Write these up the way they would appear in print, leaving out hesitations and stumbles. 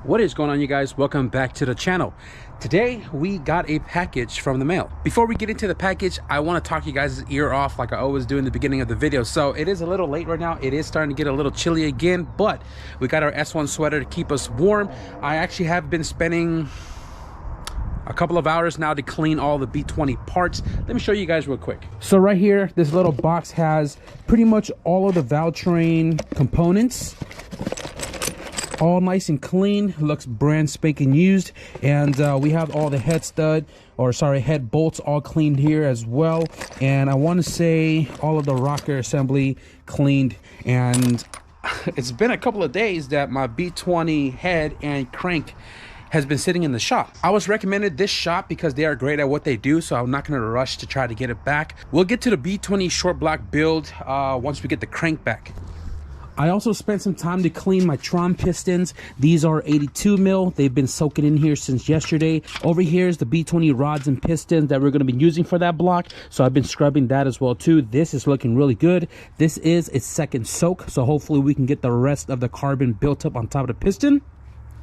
What is going on, you guys? Welcome back to the channel. Today we got a package from the mail. Before we get into the package, I want to talk you guys' ear off like I always do in the beginning of the video. So it is a little late right now. It is starting to get a little chilly again, but we got our S1 sweater to keep us warm. I actually have been spending a couple of hours now to clean all the B20 parts. Let me show you guys real quick. So right here, this little box has pretty much all of the Valtrain components, all nice and clean, looks brand spanking used. And we have all the head bolts all cleaned here as well. And I want to say all of the rocker assembly cleaned. And it's been a couple of days that my B20 head and crank has been sitting in the shop. I was recommended this shop because they are great at what they do, so I'm not going to rush to try to get it back. We'll get to the B20 short block build once we get the crank back. I also spent some time to clean my Prum pistons. These are 82 mil. They've been soaking in here since yesterday. Over here is the B20 rods and pistons that we're going to be using for that block. So I've been scrubbing that as well too. This is looking really good. This is its second soak, so hopefully we can get the rest of the carbon built up on top of the piston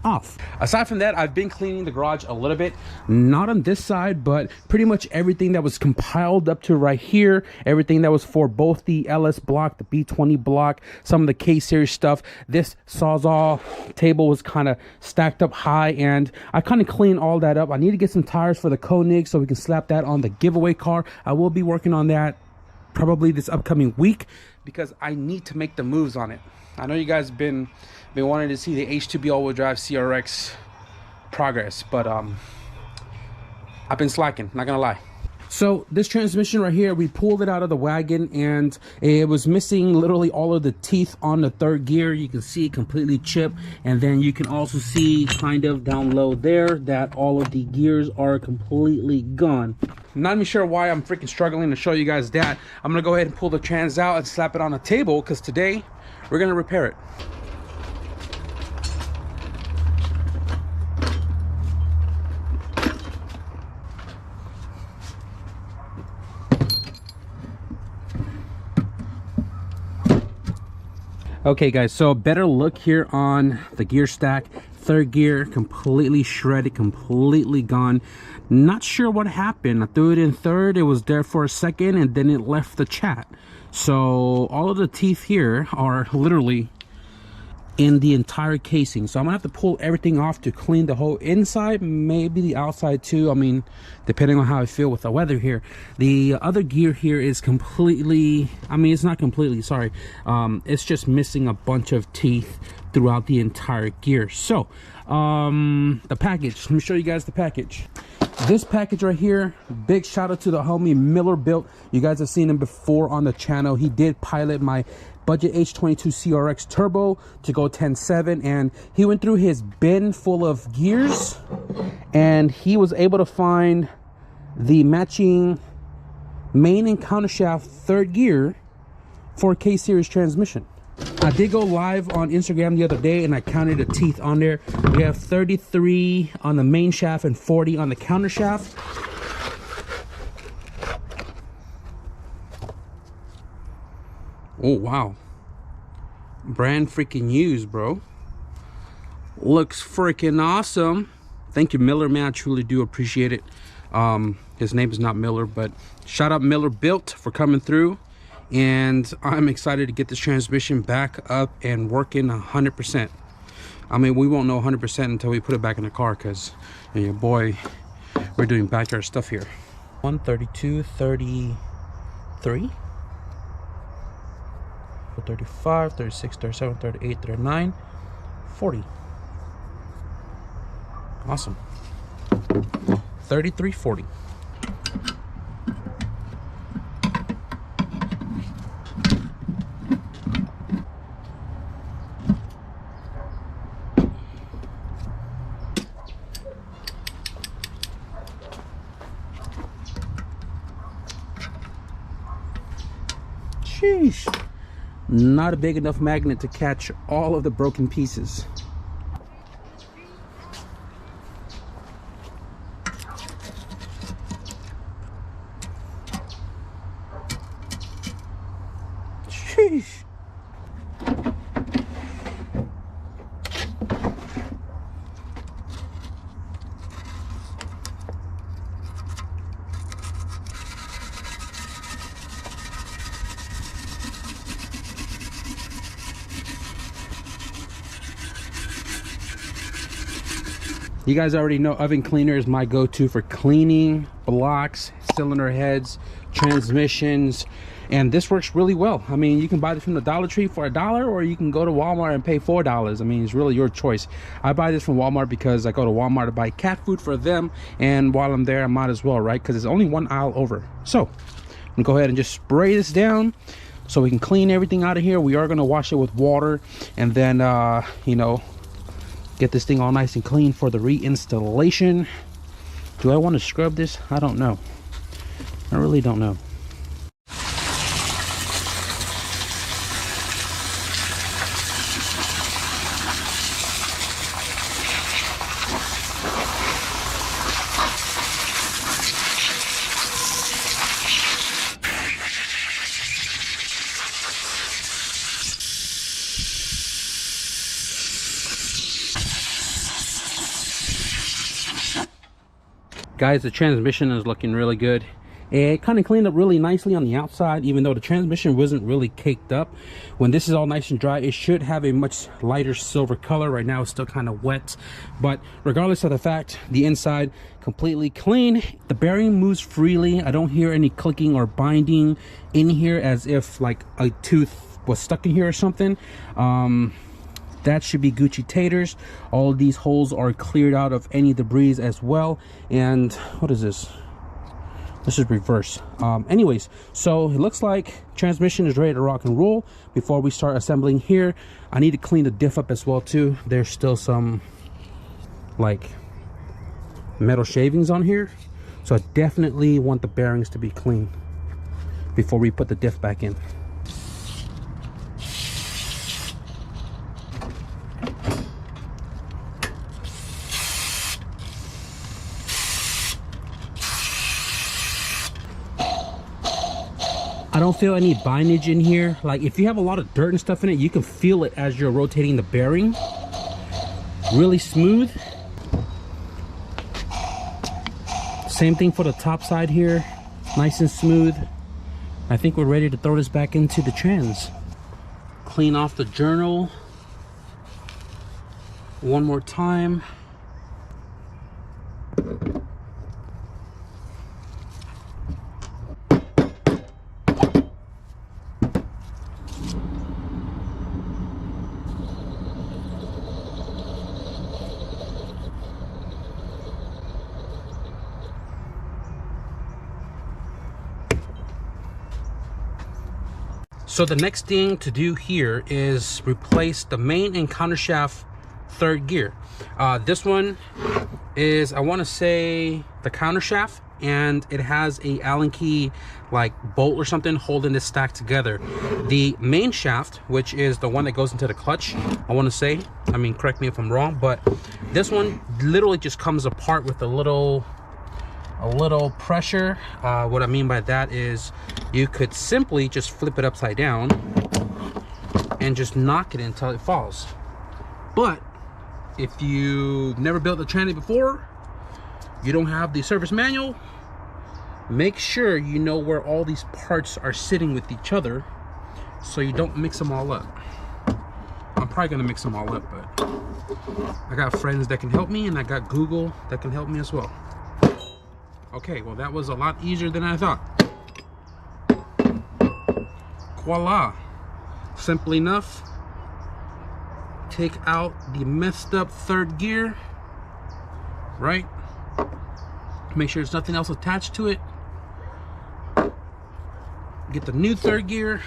off. Aside from that, I've been cleaning the garage a little bit, not on this side, but pretty much everything that was compiled up to right here, everything that was for both the LS block, the B20 block, some of the K series stuff. This Sawzall table was kind of stacked up high, and I kind of cleaned all that up. I need to get some tires for the KONIG so we can slap that on the giveaway car. I will be working on that probably this upcoming week because I need to make the moves on it. I know you guys been wanting to see the H2B all-wheel drive CRX progress, but I've been slacking, not gonna lie. So this transmission right here, we pulled it out of the wagon and it was missing literally all of the teeth on the third gear. You can see it completely chipped, and then you can also see kind of down low there that all of the gears are completely gone. I'm not even sure why I'm freaking struggling to show you guys that. I'm gonna go ahead and pull the trans out and slap it on a table because today we're gonna repair it. Okay guys, so a better look here on the gear stack. Third gear completely shredded, completely gone. Not sure what happened. I threw it in third, it was there for a second, and then it left the chat. So all of the teeth here are literally in the entire casing. So I'm gonna have to pull everything off to clean the whole inside, maybe the outside too. I mean, depending on how I feel with the weather here. The other gear here is completely, I mean, it's not completely, sorry. It's just missing a bunch of teeth throughout the entire gear. So the package, let me show you guys the package. This package right here, big shout out to the homie Miller Built. You guys have seen him before on the channel. He did pilot my budget H22 CRX turbo to go 10.7, and he went through his bin full of gears and he was able to find the matching main and countershaft third gear for a K series transmission. I did go live on Instagram the other day and I counted the teeth on there. We have 33 on the main shaft and 40 on the countershaft. Oh wow, brand freaking used, bro. Looks freaking awesome. Thank you, Miller, man. I truly do appreciate it. His name is not Miller, but shout out Miller Built for coming through, and I'm excited to get this transmission back up and working 100%. I mean, we won't know 100% until we put it back in the car, because your boy, we're doing backyard stuff here. 132, 33, 35, 36, 37, 38, 39, 40. Awesome. 33, 40. Sheesh. Not a big enough magnet to catch all of the broken pieces. Sheesh. You guys already know oven cleaner is my go-to for cleaning blocks, cylinder heads, transmissions, and this works really well. I mean, you can buy this from the Dollar Tree for $1, or you can go to Walmart and pay $4. I mean, it's really your choice. I buy this from Walmart because I go to Walmart to buy cat food for them, and while I'm there, I might as well, right? Because it's only one aisle over. So I'm gonna go ahead and just spray this down so we can clean everything out of here. We are gonna wash it with water, and then you know, get this thing all nice and clean for the reinstallation. Do I want to scrub this? I don't know. I really don't know. Guys, the transmission is looking really good. It kind of cleaned up really nicely on the outside, even though the transmission wasn't really caked up. When this is all nice and dry, it should have a much lighter silver color. Right now it's still kind of wet, but regardless of the fact, the inside completely clean. The bearing moves freely. I don't hear any clicking or binding in here as if like a tooth was stuck in here or something. That should be Gucci taters. All of these holes are cleared out of any debris as well. And what is this? This is reverse. Anyways, so it looks like transmission is ready to rock and roll. Before we start assembling here, I need to clean the diff up as well too. There's still some like metal shavings on here, so I definitely want the bearings to be clean before we put the diff back in. I don't feel any bindage in here. Like if you have a lot of dirt and stuff in it, you can feel it as you're rotating the bearing. Really smooth. Same thing for the top side here, nice and smooth. I think we're ready to throw this back into the trans. Clean off the journal one more time. So the next thing to do here is replace the main and countershaft third gear. This one is, I want to say, the countershaft, and it has a Allen key like bolt or something holding this stack together. The main shaft, which is the one that goes into the clutch, I want to say, I mean, correct me if I'm wrong, but this one literally just comes apart with a little pressure. What I mean by that is you could simply just flip it upside down and just knock it until it falls. But if you've never built a tranny before, you don't have the service manual, make sure you know where all these parts are sitting with each other so you don't mix them all up. I'm probably gonna mix them all up, but I got friends that can help me, and I got Google that can help me as well. Okay, well that was a lot easier than I thought. Voila, simple enough. Take out the messed up third gear, right? Make sure there's nothing else attached to it. Get the new third gear.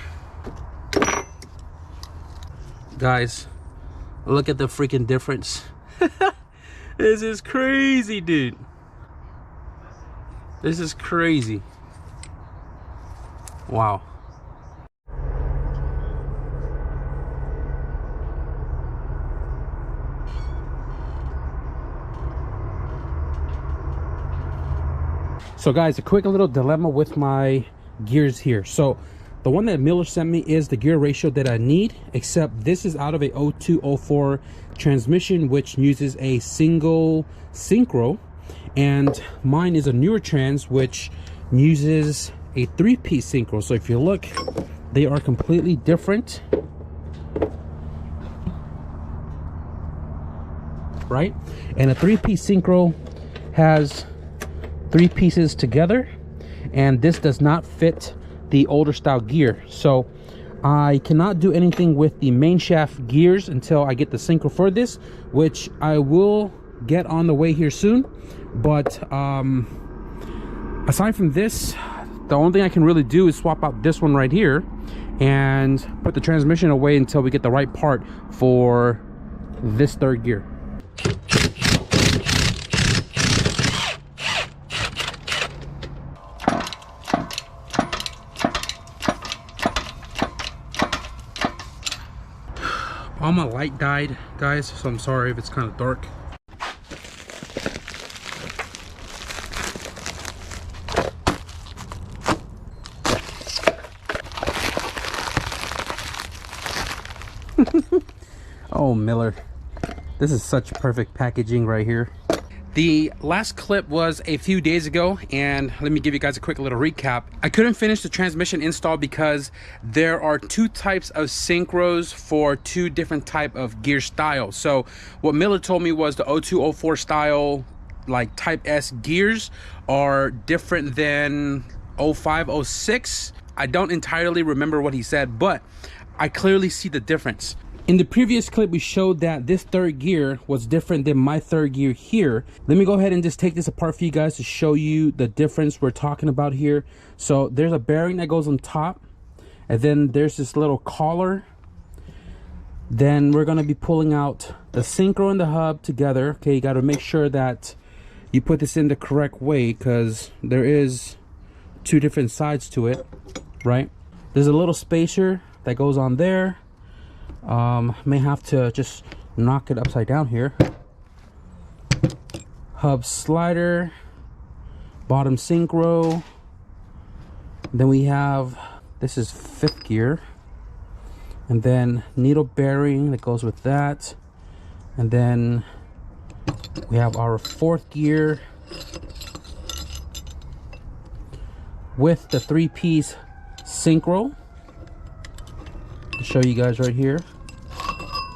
Guys, look at the freaking difference. This is crazy, dude. This is crazy. Wow. So guys, a quick little dilemma with my gears here. So the one that Miller sent me is the gear ratio that I need, except this is out of a 0204 transmission, which uses a single synchro, and mine is a newer trans which uses a 3-piece synchro. So if you look, they are completely different. right? And a 3-piece synchro has 3 pieces together, and this does not fit the older style gear. So I cannot do anything with the main shaft gears until I get the synchro for this, which I will get on the way here soon. But aside from this, the only thing I can really do is swap out this one right here and put the transmission away until we get the right part for this 3rd gear. All my light died, guys, so I'm sorry if it's kind of dark. Oh, Miller, this is such perfect packaging right here. The last clip was a few days ago, and let me give you guys a quick little recap. I couldn't finish the transmission install because there are 2 types of synchros for 2 different type of gear styles. So what Miller told me was the 0204 style, like type S gears, are different than 05, 06. I don't entirely remember what he said, but I clearly see the difference. In the previous clip, we showed that this 3rd gear was different than my 3rd gear here. Let me go ahead and just take this apart for you guys to show you the difference we're talking about here. So there's a bearing that goes on top, and then there's this little collar. Then we're going to be pulling out the synchro and the hub together. Okay, you got to make sure that you put this in the correct way because there is 2 different sides to it, right? There's a little spacer that goes on there. May have to just knock it upside down here. Hub slider, bottom synchro. Then we have, this is 5th gear, and then needle bearing that goes with that. And then we have our 4th gear with the 3-piece synchro. To show you guys right here.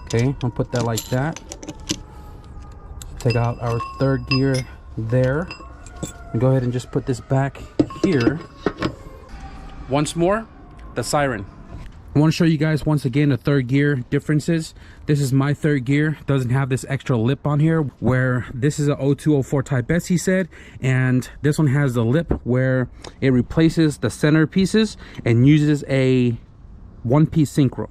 Okay, I'll put that like that. Take out our 3rd gear there, and go ahead and just put this back here. Once more, the siren. I want to show you guys once again the 3rd gear differences. This is my 3rd gear. Doesn't have this extra lip on here, where this is a 0204 type S, he said, and this one has the lip where it replaces the center pieces and uses a 1-piece synchro.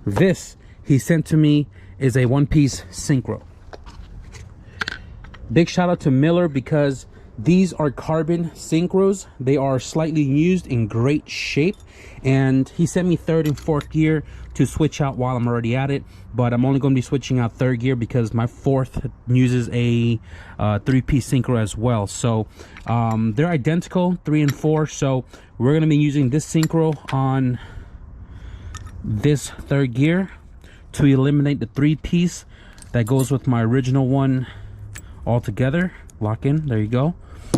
This he sent to me is a 1-piece synchro. Big shout out to Miller because these are carbon synchros. They are slightly used, in great shape, and he sent me 3rd and 4th gear to switch out while I'm already at it, but I'm only going to be switching out 3rd gear because my 4th uses a 3-piece synchro as well. So they're identical, 3 and 4, so we're going to be using this synchro on this 3rd gear to eliminate the 3-piece that goes with my original one altogether. Lock in, there you go.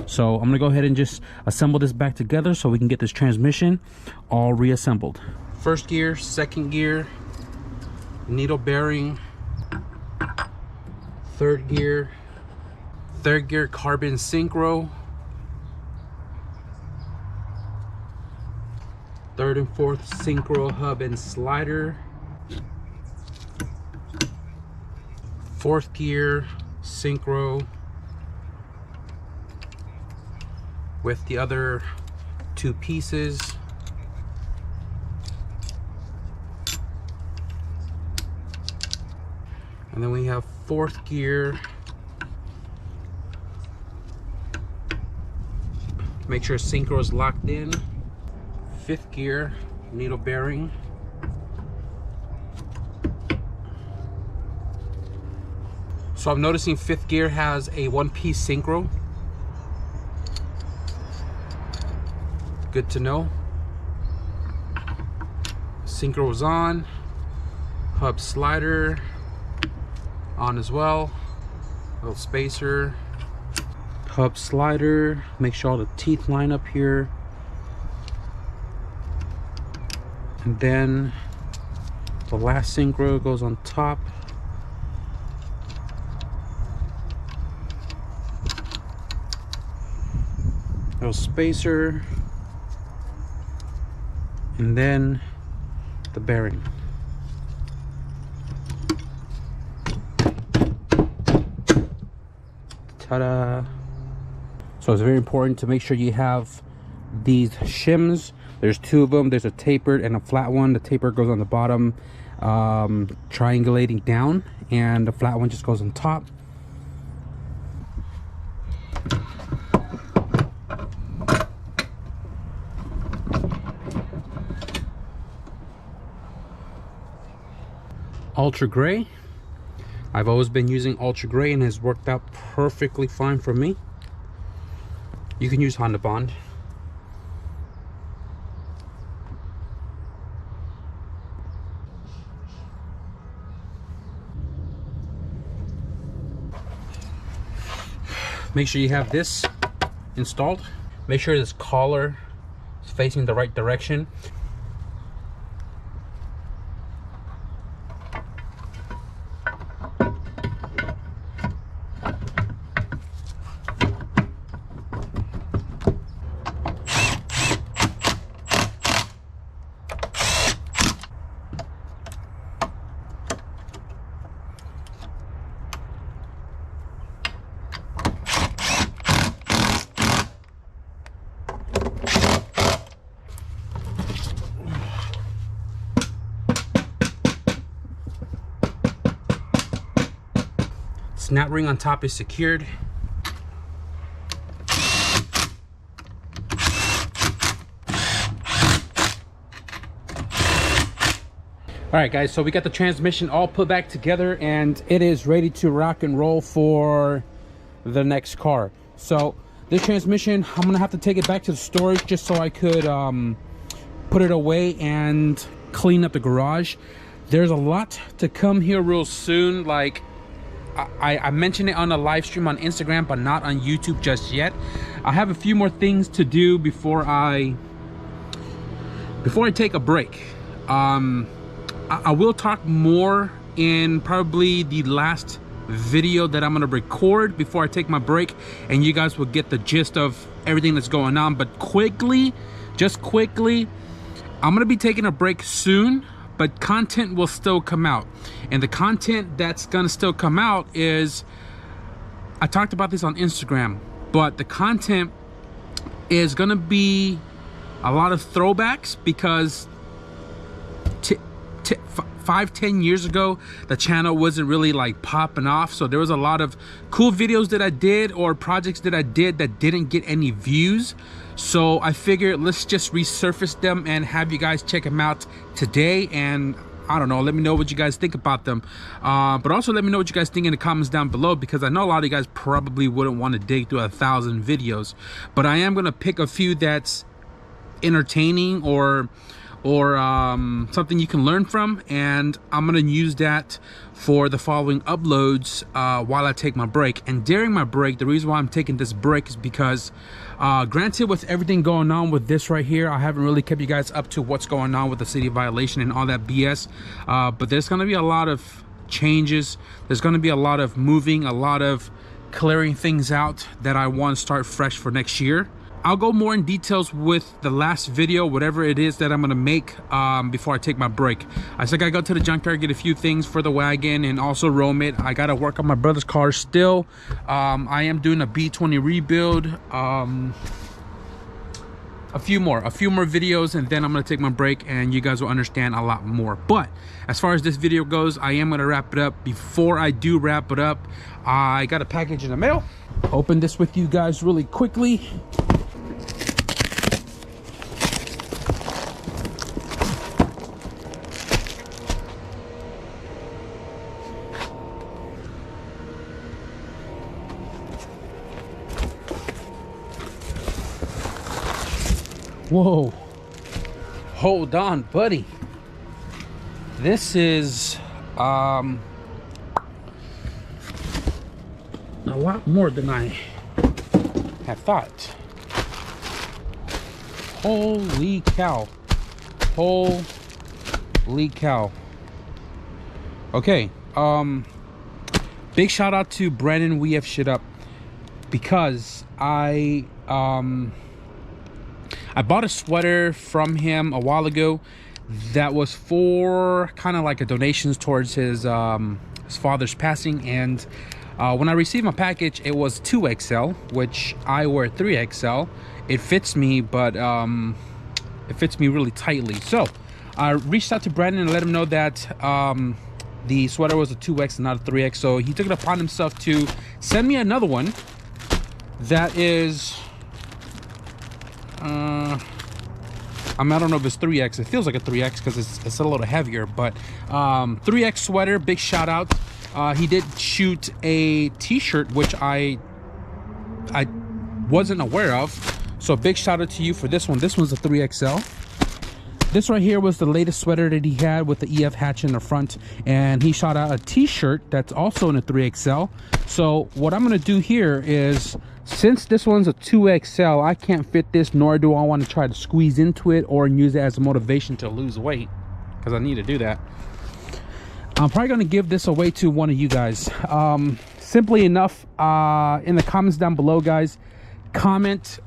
So I'm gonna go ahead and just assemble this back together so we can get this transmission all reassembled. 1st gear, 2nd gear, needle bearing, 3rd gear, 3rd gear carbon synchro, 3rd and 4th synchro hub and slider, 4th gear synchro with the other 2 pieces, and then we have 4th gear. Make sure synchro is locked in. 5th gear needle bearing, so I'm noticing 5th gear has a 1-piece synchro. Good to know. Synchro is on, hub slider on as well, little spacer, hub slider. Make sure all the teeth line up here. And then the last synchro goes on top. little spacer, and then the bearing. Ta-da! So it's very important to make sure you have these shims. There's two of them. There's a tapered and a flat one. The taper goes on the bottom, triangulating down, and the flat one just goes on top. Ultra gray. I've always been using ultra gray and has worked out perfectly fine for me. You can use Honda Bond. Make sure you have this installed. Make sure this collar is facing the right direction. Snap ring on top is secured. Alright guys, so we got the transmission all put back together and it is ready to rock and roll for the next car. So this transmission, I'm gonna have to take it back to the storage just so I could put it away and clean up the garage. There's a lot to come here real soon. Like I mentioned it on a live stream on Instagram, but not on YouTube just yet. I have a few more things to do before I take a break. I will talk more in probably the last video that I'm gonna record before I take my break, and you guys will get the gist of everything that's going on. But just quickly, I'm gonna be taking a break soon, but content will still come out. And the content that's gonna still come out is, I talked about this on Instagram, but the content is gonna be a lot of throwbacks because 5-10 years ago, the channel wasn't really like popping off. So there was a lot of cool videos that I did or projects that I did that didn't get any views. So I figured let's just resurface them and have you guys check them out today. And I don't know, let me know what you guys think about them. But also let me know what you guys think in the comments down below, because I know a lot of you guys probably wouldn't want to dig through 1,000 videos. But I am gonna pick a few that's entertaining or something you can learn from, and I'm gonna use that for the following uploads while I take my break. And during my break, the reason why I'm taking this break is because granted, with everything going on with this right here, I haven't really kept you guys up to what's going on with the city violation and all that BS, but there's gonna be a lot of changes. There's gonna be a lot of moving, a lot of clearing things out that I want to start fresh for next year. I'll go more in details with the last video, whatever it is that I'm gonna make before I take my break. I still gotta go to the junkyard, get a few things for the wagon and also roam it. I gotta work on my brother's car still. I am doing a B20 rebuild. A few more videos, and then I'm gonna take my break and you guys will understand a lot more. But as far as this video goes, I am gonna wrap it up. Before I do wrap it up, I got a package in the mail. Open this with you guys really quickly. Whoa, hold on, buddy. This is a lot more than I had thought. Holy cow. Holy cow. Okay, big shout out to Brandon WEFSHITUP, because I bought a sweater from him a while ago that was for kind of like a donations towards his father's passing, and when I received my package, it was 2XL, which I wear 3XL. It fits me, but it fits me really tightly. So I reached out to Brandon and let him know that the sweater was a 2X and not a 3X. So he took it upon himself to send me another one that is I don't know if it's 3X. It feels like a 3X because it's a little heavier, but 3X sweater. Big shout out. He did shoot a t-shirt, which I wasn't aware of, so big shout out to you for this one. This one's a 3XL. This right here was the latest sweater that he had with the EF hatch in the front, and he shot out a t-shirt that's also in a 3XL. So what I'm going to do here is, since this one's a 2XL, I can't fit this, nor do I want to try to squeeze into it or use it as a motivation to lose weight, because I need to do that. I'm probably going to give this away to one of you guys. Simply enough, in the comments down below, guys, comment.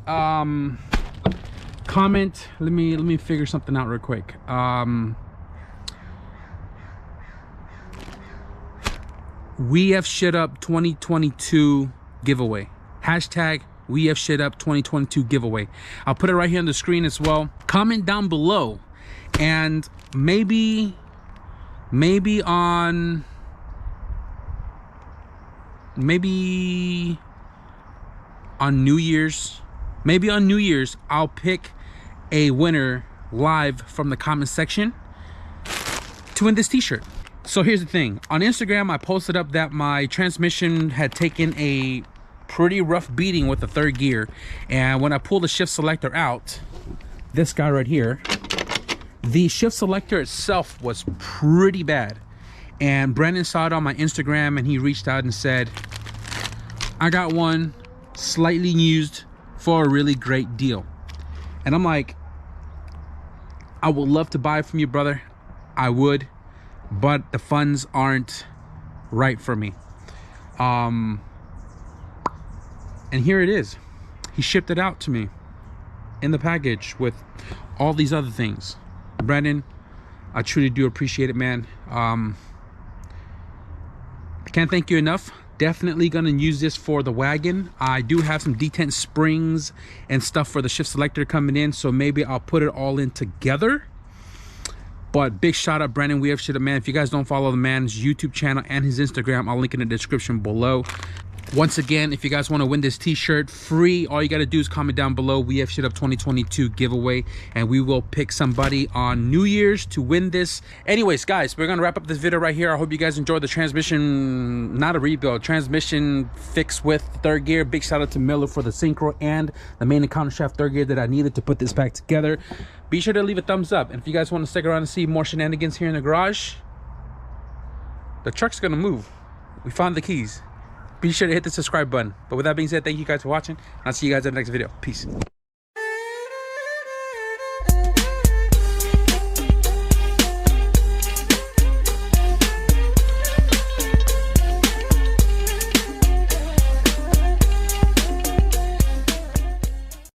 Let me figure something out real quick. WEFSHITUP 2022 giveaway. Hashtag WEFSHITUP 2022 giveaway. I'll put it right here on the screen as well. Comment down below, and maybe on New Year's, I'll pick a winner live from the comment section to win this t-shirt. So here's the thing. On Instagram, I posted up that my transmission had taken a pretty rough beating with the third gear, and when I pulled the shift selector out, this guy right here, the shift selector itself was pretty bad. And Brandon saw it on my Instagram, and he reached out and said, I got one slightly used for a really great deal. And I'm like, I would love to buy it from you, brother. I would, but the funds aren't right for me. And here it is. He shipped it out to me in the package with all these other things. Brandon, I truly do appreciate it, man. I can't thank you enough. Definitely gonna use this for the wagon. I do have some detent springs and stuff for the shift selector coming in, so maybe I'll put it all in together. But big shout out Brandon WEFSHITUP, man. If you guys don't follow the man's YouTube channel and his Instagram, I'll link in the description below. Once again, if you guys want to win this t-shirt free, all you got to do is comment down below WEFSHITUP 2022 giveaway, and we will pick somebody on New Year's to win this. Anyways, guys, we're gonna wrap up this video right here. I hope you guys enjoyed the transmission, not a rebuild, transmission fix with third gear. Big shout out to Miller for the synchro and the main and counter shaft third gear that I needed to put this back together. Be sure to leave a thumbs up, and if you guys want to stick around and see more shenanigans here in the garage, the truck's gonna move. We found the keys. Be sure to hit the subscribe button. But with that being said, thank you guys for watching. I'll see you guys in the next video. Peace.